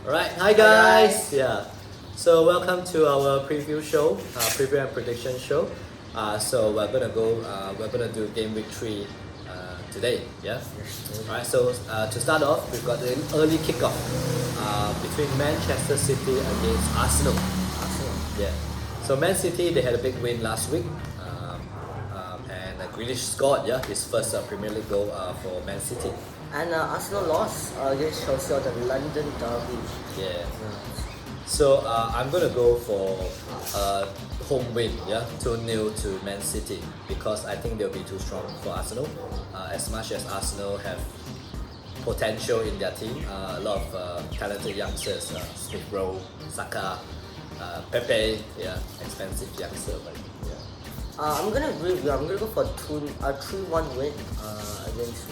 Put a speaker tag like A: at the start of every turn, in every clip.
A: Alright, hi guys! Yeah, so welcome to our preview show, preview and prediction show. So we're gonna do game week 3 today. Yeah. Alright, so to start off, we've got an early kickoff between Manchester City against Arsenal. Yeah. So Man City, they had a big win last week, and Grealish scored his first Premier League goal for Man City.
B: And Arsenal lost against Chelsea on the London derby.
A: Yeah. So I'm gonna go for a home win, 2-0 to Man City, because I think they'll be too strong for Arsenal. As much as Arsenal have potential in their team, a lot of talented youngsters, Smith Rowe, Saka, Pepe, expensive youngster, but yeah.
B: I'm gonna agree with you. I'm gonna go for a 3-1 win against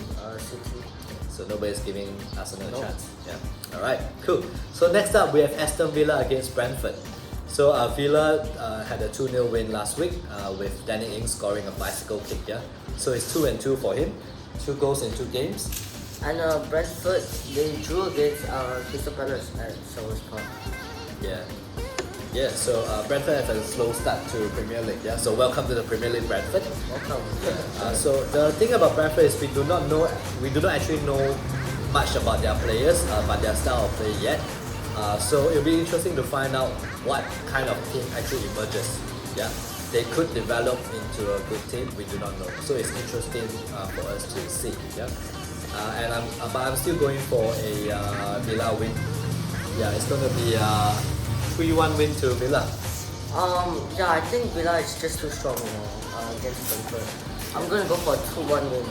B: City.
A: So nobody's giving Arsenal a chance. Yeah. Alright, cool. So next up we have Aston Villa against Brentford. So Villa had a 2-0 win last week with Danny Ings scoring a bicycle kick. So it's 2-2 for him. 2 goals in 2 games.
B: And Brentford, they drew against Crystal Palace at Selhurst Park.
A: Yeah, so Brentford has a slow start to Premier League. So welcome to the Premier League, Brentford.
B: Welcome.
A: So the thing about Brentford is we do not actually know much about their players, but their style of play yet. So it'll be interesting to find out what kind of team actually emerges. They could develop into a good team. We do not know. So it's interesting for us to see. But I'm still going for a Villa win. It's going to be a 3-1 win to Villa.
B: I think Villa is just too strong against Brentford. I'm gonna go for a 2-1 win.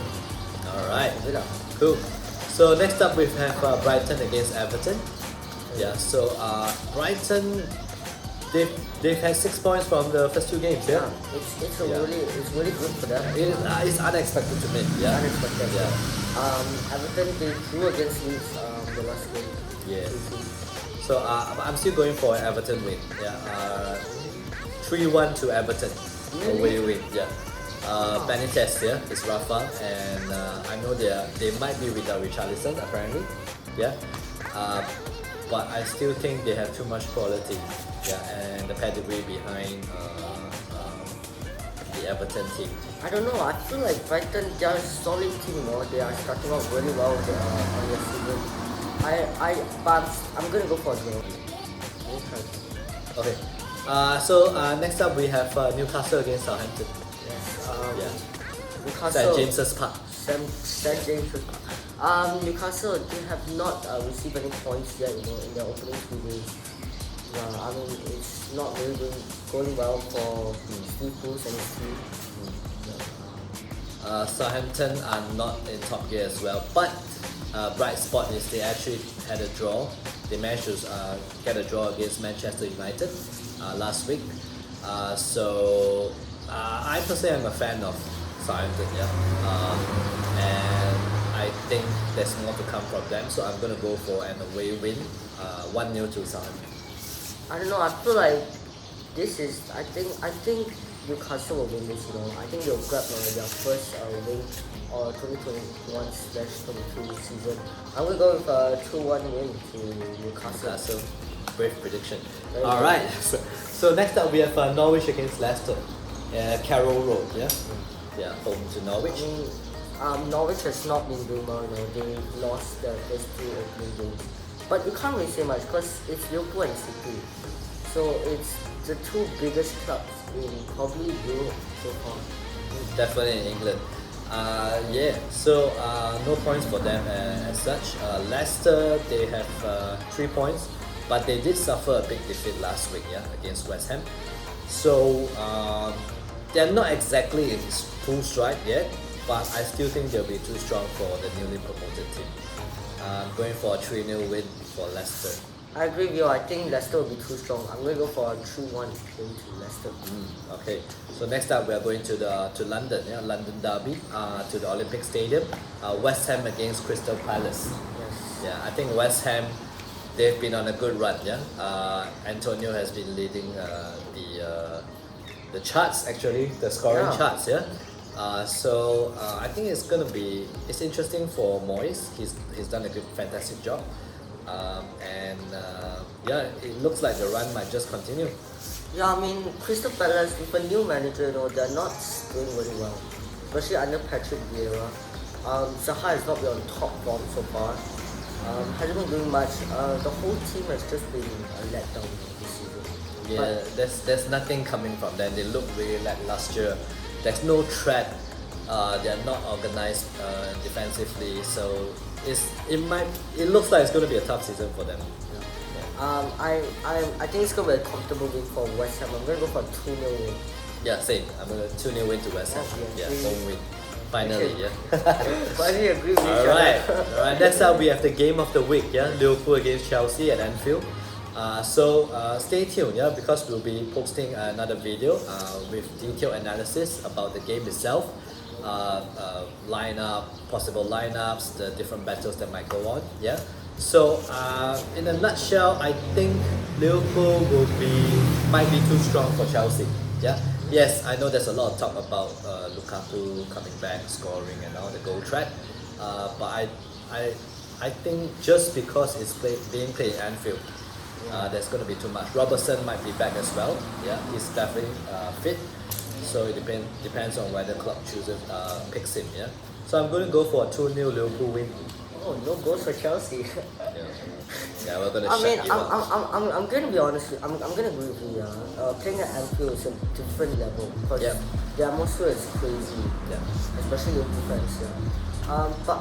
A: Alright,
B: Villa.
A: cool. So next up we have Brighton against Everton. So Brighton, they've had 6 points from the first 2 games.
B: It's really good for them.
A: It's unexpected to me.
B: Unexpected. Everton, they drew against Leeds the last game.
A: Yeah. So I'm still going for an Everton win. 3-1 to Everton. Away win. Benitez is Rafa, and I know they might be without Richarlison apparently. But I still think they have too much quality. And the pedigree behind the Everton team.
B: I don't know. I feel like Brighton, they are a solid team. They are starting out really well on their season. I'm gonna go for a draw.
A: Okay. So next up we have Newcastle against Southampton.
B: Newcastle.
A: St James's Park.
B: St James's Park. Newcastle, they have not received any points yet. In their opening 2 games. I mean, it's not really going well for Steve Bruce and his team.
A: Southampton are not in top gear as well, but bright spot is they actually had a draw. They managed to get a draw against Manchester United last week. So I personally am a fan of Southampton, and I think there's more to come from them. So I'm gonna go for an away win, 1-0 to Southampton.
B: I don't know. I feel like this is. I think Newcastle will win this. I think they'll grab their first win or 2021/22 season. I'm gonna go with a 2-1 win to Newcastle.
A: Brave prediction. Alright, so next up we have Norwich against Leicester. Carroll Road, home to Norwich.
B: Norwich has not been doing well. They lost their first 2 opening games, but you can't really say much because it's Liverpool and City. So it's the 2 biggest clubs in probably Europe so far.
A: Definitely in England. So no points for them as such. Leicester, they have 3 points, but they did suffer a big defeat last week against West Ham. So they're not exactly in full stride yet, but I still think they'll be too strong for the newly promoted team. I'm going for a 3-0 win for Leicester.
B: I agree with you. I think Leicester will be too strong. I'm going to go for a 2-1 win to Leicester.
A: Okay. So next up we are going to London, London derby, to the Olympic Stadium. West Ham against Crystal Palace.
B: Yes.
A: I think West Ham, they've been on a good run. Antonio has been leading the charts actually, the scoring charts. So I think it's interesting for Moyes. He's done a fantastic job. And yeah, it looks like the run might just continue.
B: Yeah, I mean, Crystal Palace with a new manager, they're not doing very well, especially under Patrick Vieira. Zaha has not been on top form so far. Hasn't been doing much. The whole team has just been let down this season.
A: Yeah, there's nothing coming from them. They look really lackluster. There's no threat. They're not organized defensively, so it looks like it's going to be a tough season for them.
B: I think it's gonna be a comfortable win for West Ham. I'm gonna go for a 2-0 win.
A: Yeah, same. I'm going to 2-0 win to West Ham.
B: Oh, yeah.
A: Yeah, home win. Finally,
B: Okay.
A: yeah.
B: Finally agree with each
A: Alright,
B: other.
A: alright. Next up, we have the game of the week, yeah, Liverpool against Chelsea at Anfield. So stay tuned, yeah, because we'll be posting another video with detailed analysis about the game itself, lineup, possible lineups, the different battles that might go on, yeah. So in a nutshell, I think Liverpool might be too strong for Chelsea, yeah. Yes, I know there's a lot of talk about Lukaku coming back, scoring and all the goal threat, but I think just because it's being played in Anfield, there's going to be too much. Robertson might be back as well. Yeah, he's definitely fit. So it depends on whether club picks him. Yeah. So I'm going to go for a 2-0 Liverpool win.
B: Oh, no goals for Chelsea.
A: Yeah, we're going to
B: I mean,
A: shut you up.
B: I'm gonna be honest. I'm gonna agree with you. Playing at Anfield is a different level because the atmosphere is crazy.
A: Yeah.
B: Especially with defense. Yeah. But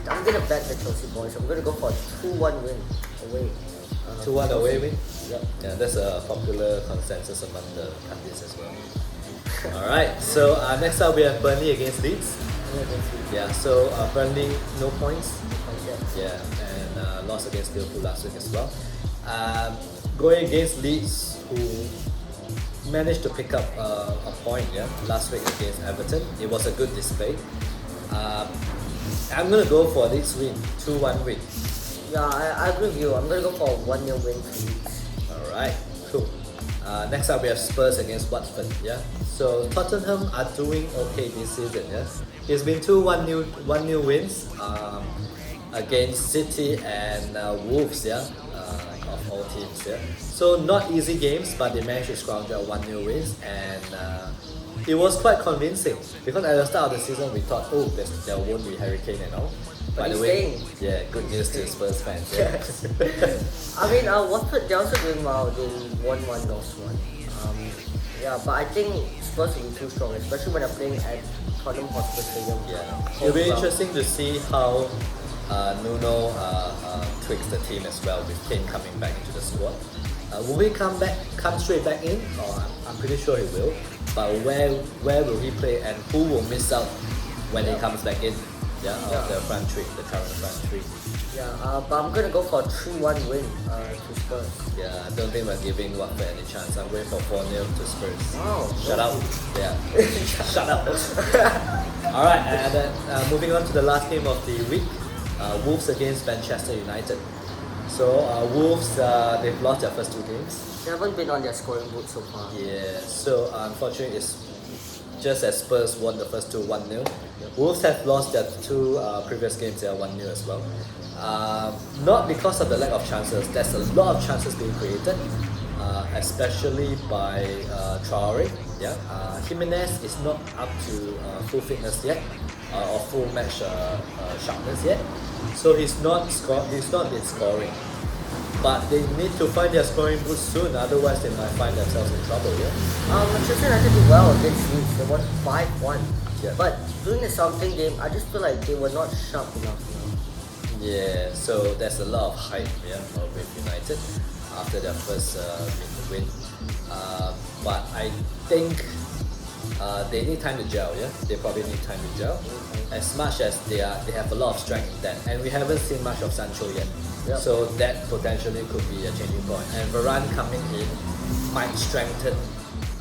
B: I'm gonna bet the Chelsea boys. I'm gonna go for a 2-1 win away.
A: 2-1 away win.
B: Yeah.
A: Yeah, that's a popular consensus among the pundits as well. Alright, so next up we have Burnley against Leeds. Yeah, so Burnley no points. Yeah, and lost against Liverpool last week as well. Going against Leeds, who managed to pick up a point last week against Everton. It was a good display. I'm gonna go for Leeds win, 2-1 win.
B: Yeah, I agree with you. I'm gonna go for a 1-0 win for Leeds.
A: Alright, cool. Next up we have Spurs against Watford. Yeah. So Tottenham are doing okay this season. Yeah. It's been 1-0 wins against City and Wolves. Yeah. Of all teams. Yeah. So not easy games, but they managed to scrounge out 1-0 wins, and it was quite convincing because at the start of the season we thought, oh, there won't be Harry Kane and all. By the way, yeah, good news to Spurs fans. Yeah.
B: I mean, Watford, they're also doing well. They won 1, lost 1. Yeah, but I think Spurs will be too strong, especially when they're playing at Tottenham Hotspur Stadium.
A: Yeah, it'll be interesting to see how Nuno tweaks the team as well with Kane coming back into the squad. Will he come straight back in? Or I'm pretty sure he will. But where will he play and who will miss out when he comes back in? Of the front three, the current front three.
B: Yeah, but I'm gonna go for a 3-1 win to Spurs.
A: Yeah, I don't think we're giving Watford any chance. I'm going for 4-0 to Spurs.
B: Wow.
A: Shut up. Yeah. Shut up. Alright, and then moving on to the last game of the week, Wolves against Manchester United. So Wolves, they've lost their first 2 games.
B: They haven't been on their scoring boot so far.
A: Yeah, so unfortunately it's just as Spurs won the first 2 1-0. Wolves have lost their 2 previous games, they are 1-0 as well. Not because of the lack of chances, there's a lot of chances being created, especially by Traore. Yeah, Jimenez is not up to full fitness yet, or full match sharpness yet, so he's not been scoring. But they need to find their scoring boots soon, otherwise they might find themselves in trouble. Yeah.
B: Manchester United did well against Leeds. They won 5-1.
A: Yeah.
B: But during the Southampton game, I just feel like they were not sharp enough.
A: Yeah, so there's a lot of hype with United after their first win. But I think they need time to gel. Yeah, they probably need time to gel. As much as they have a lot of strength in that, and we haven't seen much of Sancho yet.
B: Yep.
A: So that potentially could be a changing point. And Varane coming in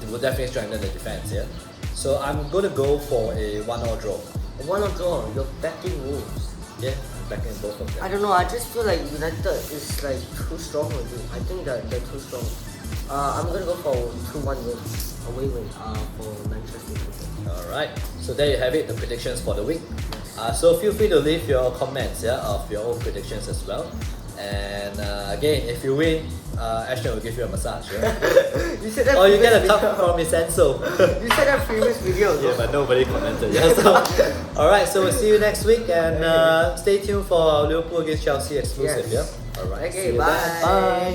A: will definitely strengthen the defense. Yeah. So I'm going to go for a 1-1 draw.
B: A 1-1 draw. You're backing Wolves.
A: Yeah, I'm backing both of them.
B: I don't know. I just feel like United is like too strong already. I think that they're too strong. I'm gonna go for 2-1 win, away win for Manchester United.
A: Alright, so there you have it, the predictions for the week. So feel free to leave your comments of your own predictions as well. And again, if you win, Ashton will give you a massage. Yeah?
B: You said that
A: Or you get a
B: previous
A: cup
B: video.
A: from his Enso.
B: You said that previous video.
A: Yeah, but nobody commented. Yeah, so, alright, so we'll see you next week and stay tuned for our Liverpool against Chelsea exclusive.
B: Yes.
A: Yeah. Alright.
B: Okay,
A: see you then.
B: bye.
A: Bye.